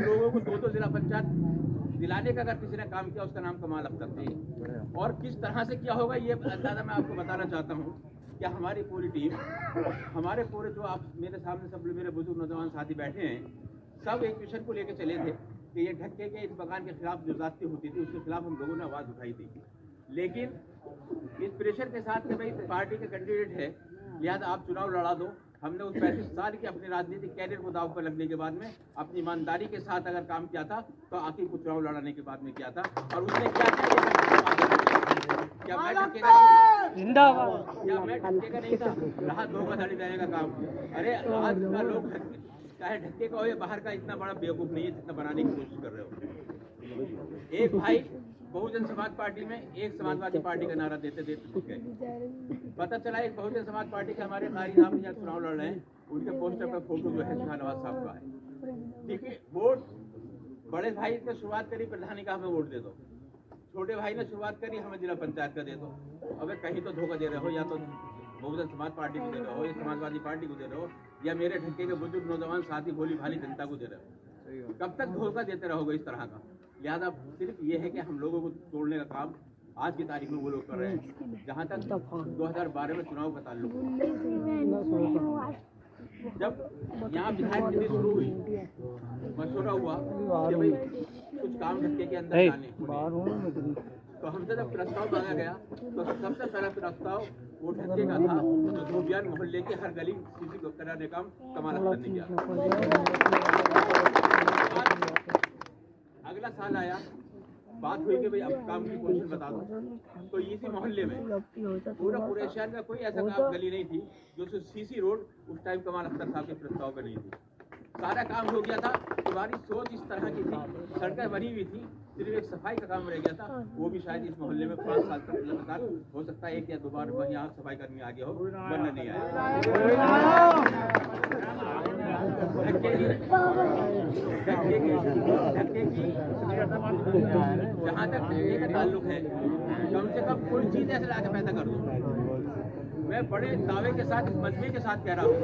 लोगों को 2-2 जिला पंचायत दिलाने का अगर किसी ने काम किया उसका नाम कमाल अख्तर थे। और किस तरह से किया होगा ये अंदाजा मैं आपको बताना चाहता हूँ कि हमारी पूरी टीम, हमारे पूरे जो आप मेरे सामने सब मेरे बुजुर्ग नौजवान साथी बैठे हैं, सब एक मिशन को लेकर चले थे कि ये ढक्के के इस मकान के खिलाफ जो जाती होती थी उसके खिलाफ हम लोगों ने आवाज़ उठाई थी। लेकिन इस प्रेशर के साथ कि भाई पार्टी के कैंडिडेट है लिहाजा आप चुनाव लड़ा दो, हमने उस 35 साल की अपने राजनीतिक कैरियर को दाव पर लगने के बाद में अपनी ईमानदारी के साथ अगर काम किया था तो आखिर को चुनाव लड़ाने के बाद में किया था। और उसने क्या क्या मैं ढकेगा नहीं था, क्या मैं ढकेगा नहीं था, रहा धोखाधड़ी देने का काम। अरे आज का लोग चाहे ढक्के का हो या बाहर का इतना बड़ा बेवकूफ नहीं है जितना बनाने की कोशिश कर रहे हो। एक भाई बहुजन समाज पार्टी में एक समाजवादी पार्टी का नारा देते देते गए। पता चला एक बहुजन समाज पार्टी के हमारे कारी साहब यहाँ चुनाव लड़ रहे हैं, उनके पोस्टर पर फोटो जो है शाहनवाज साहब का है। ठीक है, वोट बड़े भाई ने शुरुआत करी, प्रधानी का हमें वोट दे दो। छोटे भाई ने शुरुआत करी, हमें जिला पंचायत का दे दो। अबे कहीं तो धोखा दे रहे हो, या तो बहुजन समाज पार्टी को दे रहे हो, या समाजवादी पार्टी को दे रहे हो, या मेरे ढक्के के बुजुर्ग नौजवान साथी भोली भाली जनता को दे रहे हो। कब तक धोखा देते रहोगे इस तरह का? लिहाजा सिर्फ ये है कि हम लोगों को तोड़ने का काम आज की तारीख में वो लोग कर रहे हैं। जहाँ तक 2012 में चुनाव का ताल्लुक, जब यहाँ विधायक नीति शुरू हुई, मशवरा हुआ कि भाई कुछ काम ढक्के के अंदर जाने, तो हमसे जब प्रस्ताव मांगा गया तो सबसे पहला प्रस्ताव वो ढक्के का था, जो धोबियान मोहल्ले के हर गली सीसी कराने का कमाल अख्तर ने किया। अगला साल आया, बात हुई कि भाई अब काम की कोशिश बता दो, तो इसी मोहल्ले में पूरे शहर में कोई ऐसा गली नहीं थी जो सीसी रोड उस टाइम कमाल अख्तर साहब के प्रस्ताव पर नहीं थी। सारा काम हो गया था, तुम्हारी सोच इस तरह की थी, सड़कें बनी हुई थी, सिर्फ एक सफाई का काम रह गया था। वो भी शायद इस मोहल्ले में 5 साल तक लगातार हो सकता है 1 या 2 बार यहाँ सफाई कर्मी आ गया हो, वरना नहीं आया। जहाँ तक ढक्के का ताल्लुक है, कम से कम कोई चीज ऐसे लाके पैदा कर दो। मैं बड़े दावे के साथ, मजबूरी के साथ कह रहा हूँ,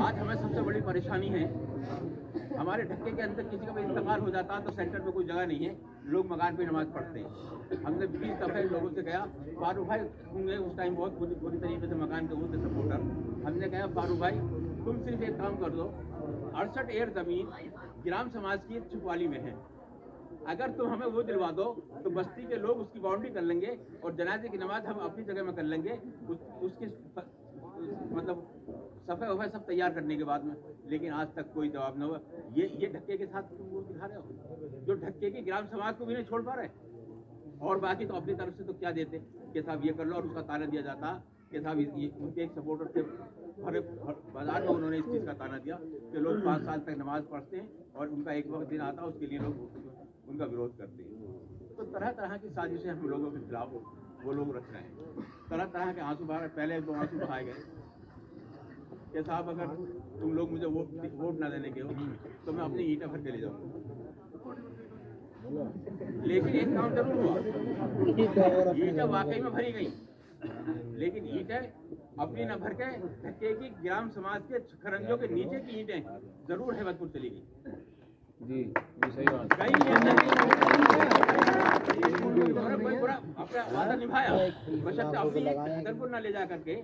आज हमें सबसे बड़ी परेशानी है, हमारे ढक्के के अंदर किसी का भी इंतकाल हो जाता तो सेंटर में कोई जगह नहीं है, लोग मकान पे नमाज पढ़ते हैं। हमने 20 दफे लोगों से कहा, फारूक भाई होंगे उस टाइम बहुत बुरी तरीके से मकान के ऊपर सपोर्टर, हमने कहा फारूक भाई तुम सिर्फ एक काम कर दो, 68 एकड़ जमीन ग्राम समाज की छिपवाली में है, अगर तुम हमें वो दिलवा दो तो बस्ती के लोग उसकी बाउंड्री कर लेंगे और जनाजे की नमाज हम अपनी जगह में कर लेंगे, उसकी मतलब सफाई वफाई सब तैयार करने के बाद में। लेकिन आज तक कोई जवाब न हुआ। ये ढक्के के साथ तुम वो दिखा रहे हो, जो ढक्के की ग्राम समाज को भी नहीं छोड़ पा रहे, और बाकी तो अपनी तरफ से तो क्या देते कि साहब ये कर लो, और उसका ताना दिया जाता कि साहब उनके एक सपोर्टर थे हर बाजार में, उन्होंने इस चीज़ का ताना दिया कि लोग 5 साल तक नमाज पढ़ते हैं और उनका एक वक्त दिन आता है उसके लिए लोग उनका विरोध करते हैं। तो तरह तरह की साजिशें हम लोगों के खिलाफ वो लोग रच रहे हैं, तरह तरह के आंसू बहा। पहले तो आंसू बहाए गए कि साहब अगर तुम लोग मुझे वोट ना देने के हो तो मैं अपनी ईंटें भर के ले जाऊँगा। लेकिन एक काम जरूर हुआ, ईंटें वाकई में भरी गई, लेकिन ईंटें अपनी न भर के ढक्के की ग्राम समाज के खरंजों के नीचे की ईंटें जरूर हैबतपुर चली गई। जी सही बात। कोई बुरा अपना वादा निभाया, बशर्ते अपनी हैबतपुर न ले जा करके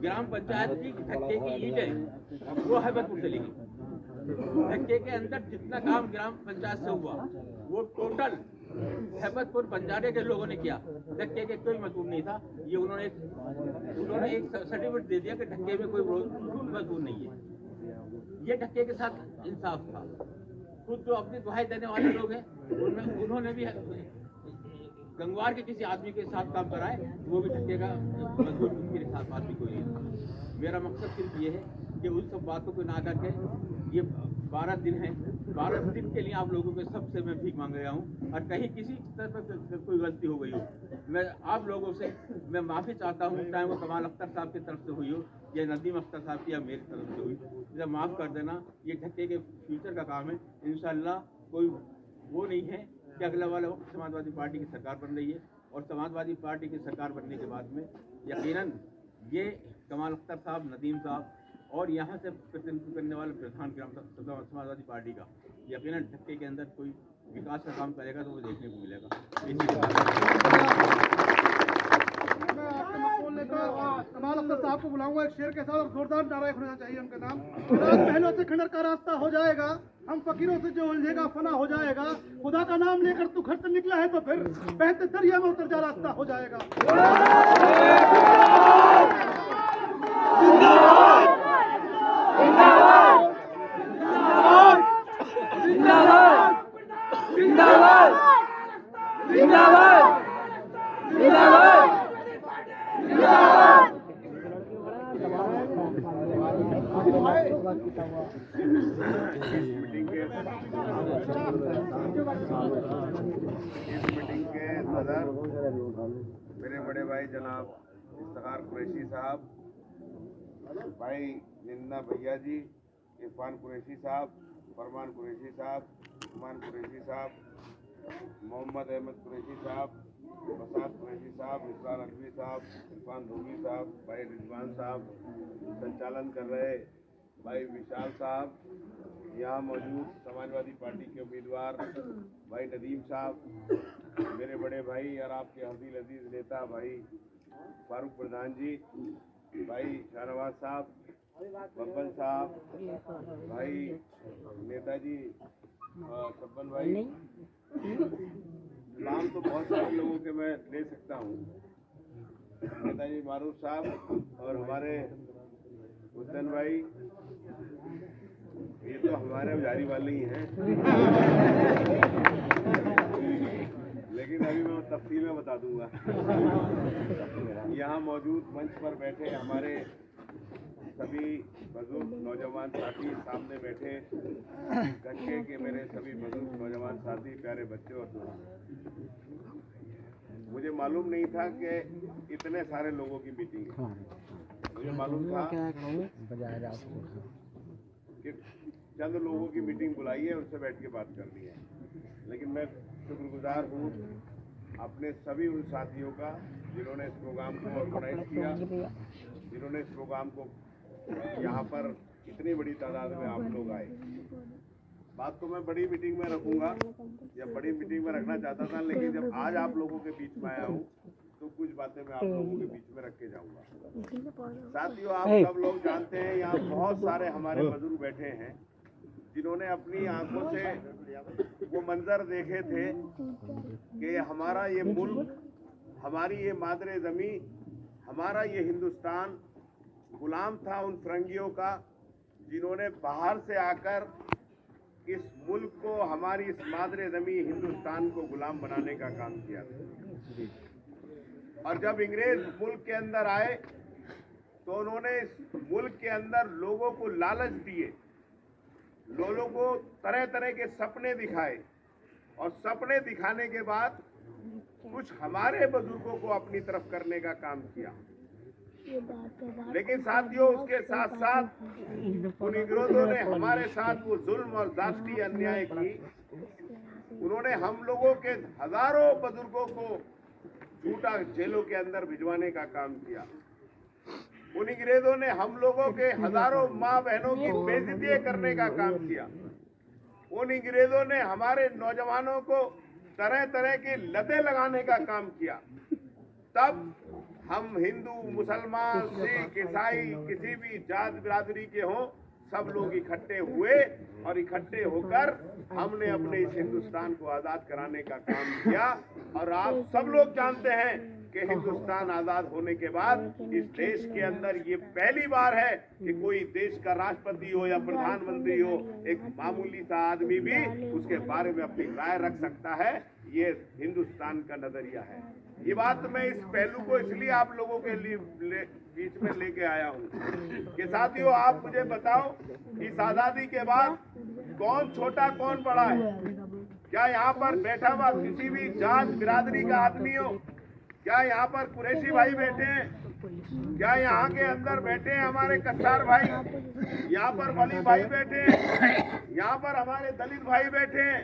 ग्राम पंचायत की ढक्के की ईंटें वो हैबतपुर चली गई। ढक्के के अंदर जितना काम ग्राम पंचायत से हुआ वो टोटल हैबतपुर बंजारे के लोगों ने किया, ढक्के के कोई मजदूर नहीं था। ये उन्होंने एक सर्टिफिकेट दे दिया कि ढक्के में कोई मजदूर नहीं है। ये ढक्के के साथ इंसाफ था। खुद जो अपनी दुहाई देने वाले लोग हैं उन्होंने भी गंगवार के किसी आदमी के साथ काम कराए, वो भी ढक्के का मजदूर के साथ बात भी कोई नहीं। मेरा मकसद सिर्फ ये है कि उन सब बातों को ना करके ये 12 दिन है, 12 दिन के लिए आप लोगों के सबसे मैं भीख मांग रहा हूँ, और कहीं किसी तरफ कोई गलती हो गई हो मैं आप लोगों से मैं माफ़ी चाहता हूँ, चाहे वो कमाल अख्तर साहब की तरफ से हुई हो या नदीम अख्तर साहब की या मेरी तरफ से हुई, मुझे माफ़ कर देना। ये ढक्के के फ्यूचर का काम है, इंशाल्लाह कोई वो नहीं है कि अगला वाला वक्त समाजवादी पार्टी की सरकार बन रही है, और समाजवादी पार्टी की सरकार बनने के बाद में यकीनन ये कमाल अख्तर साहब, नदीम साहब और यहाँ से प्रतिनिधित्व करने वाले प्रधान समाजवादी पार्टी का यकीनन ढक्के के अंदर कोई विकास का काम करेगा तो वो देखने को मिलेगा। कमाल अख्तर साहब को बुलाऊंगा एक शेर के साथ और जोरदार नारा होना चाहिए उनका नाम। पहलों से खंडर का रास्ता हो जाएगा, हम फकीरों से जो उलझेगा फना हो जाएगा। खुदा का नाम लेकर तू घर से निकला है तो फिर बहते दरिया में उतर जा रास्ता हो जाएगा। इस मीटिंग के सदर मेरे बड़े भाई जनाब इफ्तिखार कुरैशी साहब, भाई निंदा भैया जी, इरफान कुरैशी साहब, फरमान कुरैशी साहब, उस्मान कुरैशी साहब, मोहम्मद अहमद कुरैशी साहब, बसात कुरैशी साहब, इसरार अदवी साहब, इरफान धोबी साहब, भाई रिजवान साहब, संचालन कर रहे भाई विशाल साहब, यहाँ मौजूद समाजवादी पार्टी के उम्मीदवार भाई नदीम साहब, मेरे बड़े भाई और आपके हरदिल अजीज नेता भाई फारूक प्रधान जी, भाई शाहनवाज साहब, बब्बन साहब, भाई नेताजी सब्बन भाई, नाम तो बहुत सारे लोगों के मैं ले सकता हूँ, नेताजी मारूफ साहब और हमारे उद्दन भाई, ये तो हमारे उजारी वाले ही हैं। लेकिन अभी मैं तफसील में बता दूंगा। यहाँ मौजूद मंच पर बैठे हमारे सभी बुजुर्ग नौजवान साथी, सामने बैठे कच्चे के मेरे सभी बुजुर्ग नौजवान साथी, प्यारे बच्चे और दोस्त, मुझे मालूम नहीं था कि इतने सारे लोगों की मीटिंग है। मुझे मालूम था कि चंद लोगों की मीटिंग बुलाई है, उनसे बैठ के बात करनी है। लेकिन मैं शुक्रगुजार हूँ अपने सभी उन साथियों का जिन्होंने इस प्रोग्राम को ऑर्गेनाइज किया, जिन्होंने इस प्रोग्राम को यहाँ पर इतनी बड़ी तादाद में आप लोग आए। बात तो मैं बड़ी मीटिंग में रखूँगा या बड़ी मीटिंग में रखना चाहता था, लेकिन जब आज आप लोगों के बीच में आया हूँ तो कुछ बातें मैं आप लोगों के बीच में रख के जाऊँगा। साथियों, आप सब लोग जानते हैं यहाँ बहुत सारे हमारे बुजुर्ग बैठे हैं जिन्होंने अपनी आंखों से वो मंजर देखे थे कि हमारा ये मुल्क, हमारी ये मादरे ज़मी, हमारा ये हिंदुस्तान गुलाम था उन फिरंगियों का जिन्होंने बाहर से आकर इस मुल्क को, हमारी इस मादरे ज़मी हिंदुस्तान को गुलाम बनाने का काम किया था। और जब अंग्रेज मुल्क के अंदर आए तो उन्होंने इस मुल्क के अंदर लोगों को लालच दिए, लोगों को तरह तरह के सपने दिखाए और सपने दिखाने के बाद कुछ हमारे बुजुर्गों को अपनी तरफ करने का काम किया। लेकिन साथियों, उसके साथ साथ उन अंग्रेजों ने हमारे साथ वो जुल्म और जाती अन्याय की। उन्होंने हम लोगों के हजारों बुजुर्गों को झूठा जेलों के अंदर भिजवाने का काम किया। उन अंग्रेजों ने हम लोगों के हजारों माँ बहनों की बेइज्जती करने का काम किया। उन अंग्रेजों ने हमारे नौजवानों को तरह तरह की लतें लगाने का काम किया। तब हम हिंदू, मुसलमान, सिख, ईसाई, किसी भी जात बिरादरी के हों, सब लोग इकट्ठे हुए और इकट्ठे होकर हमने अपने इस हिंदुस्तान को आज़ाद कराने का काम किया। और आप सब लोग जानते हैं कि हिंदुस्तान आज़ाद होने के बाद इस देश के अंदर ये पहली बार है कि कोई देश का राष्ट्रपति हो या प्रधानमंत्री हो, एक मामूली सा आदमी भी उसके बारे में अपनी राय रख सकता है। ये हिंदुस्तान का नजरिया है। ये बात मैं इस पहलू को इसलिए आप लोगों के लिए बीच में लेके आया हूँ कि साथियों, आप मुझे बताओ, इस आजादी के बाद कौन छोटा कौन बड़ा है? क्या यहाँ पर बैठा हुआ किसी भी जात बिरादरी का आदमी हो? क्या यहाँ पर कुरैशी भाई बैठे हैं? क्या यहाँ के अंदर बैठे हैं हमारे कच्चार भाई? यहाँ पर वली भाई बैठे हैं? यहाँ पर हमारे दलित भाई बैठे हैं?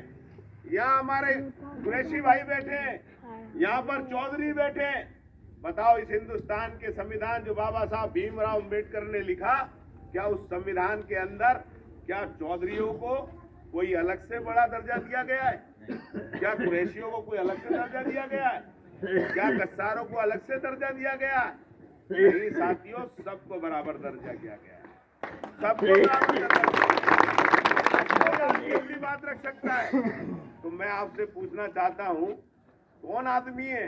यहाँ हमारे कुरैशी भाई बैठे हैं? यहाँ पर चौधरी बैठे हैं? बताओ, इस हिंदुस्तान के संविधान जो बाबा साहब भीमराव अम्बेडकर ने लिखा, क्या उस संविधान के अंदर क्या चौधरियों को कोई अलग से बड़ा दर्जा दिया गया है? क्या कुरैशियों को कोई अलग से दर्जा दिया गया है? क्या कस्सारों को अलग से दर्जा दिया गया है? नहीं साथियों, सबको बराबर दर्जा दिया गया है। सबको बराबर दर्जा अपनी बात रख सकता है। तो मैं आपसे पूछना चाहता हूँ, कौन आदमी है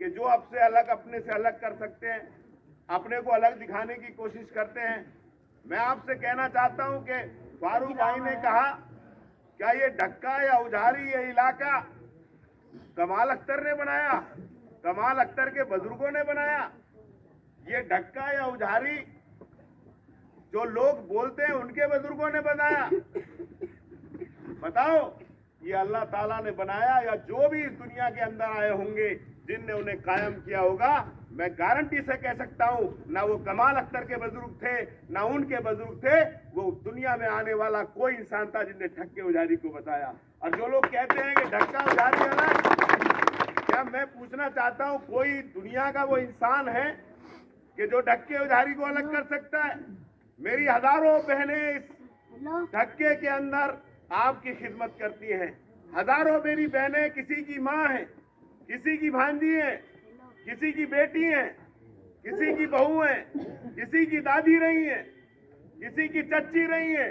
कि जो आपसे अलग, अपने से अलग कर सकते हैं, अपने को अलग दिखाने की कोशिश करते हैं? मैं आपसे कहना चाहता हूं कि फारूक भाई ने कहा, क्या ये ढक्का या उजारी ये इलाका कमाल अख्तर ने बनाया? कमाल अख्तर के बुजुर्गों ने बनाया? ये ढक्का या उजारी जो लोग बोलते हैं उनके बुजुर्गों ने बनाया? बताओ, ये अल्लाह ताला ने बनाया या जो भी इस दुनिया के अंदर आए होंगे जिनने उन्हें कायम किया होगा? मैं गारंटी से कह सकता हूं, ना वो कमाल अख्तर के बुजुर्ग थे, ना उनके बुजुर्ग थे, वो दुनिया में आने वाला कोई इंसान था जिनने ढक्के उजारी को बताया। और जो लोग कहते हैं कि ढक्का उजारी अलग, क्या मैं पूछना चाहता हूं, कोई दुनिया का वो इंसान है कि जो ढक्के उजारी को अलग कर सकता है? मेरी हजारों बहनें इस ढक्के के अंदर आपकी खिदमत करती हैं। हजारों मेरी बहनें किसी की माँ है, किसी की भांजी है, किसी की बेटी है, किसी की बहू है, किसी की दादी रही है, किसी की चच्ची रही है,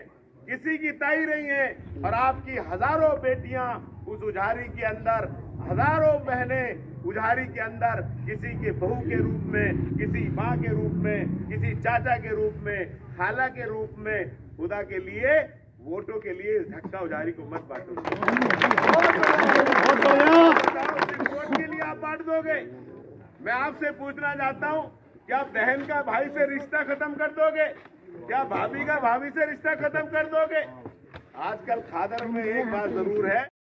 किसी की ताई रही है। और आपकी हजारों बेटियां उस उजारी के अंदर, हजारों बहनें उजारी के अंदर किसी के बहू के रूप में, किसी माँ के रूप में, किसी चाचा के रूप में, खाला के रूप में, खुदा के लिए, वोटों के लिए इस ढक्का उजारी को मत बांटो। वोट के लिए आप बांट दोगे? मैं आपसे पूछना चाहता हूं, क्या बहन का भाई से रिश्ता खत्म कर दोगे? क्या भाभी का भाभी से रिश्ता खत्म कर दोगे? आजकल खादर में एक बात जरूर है।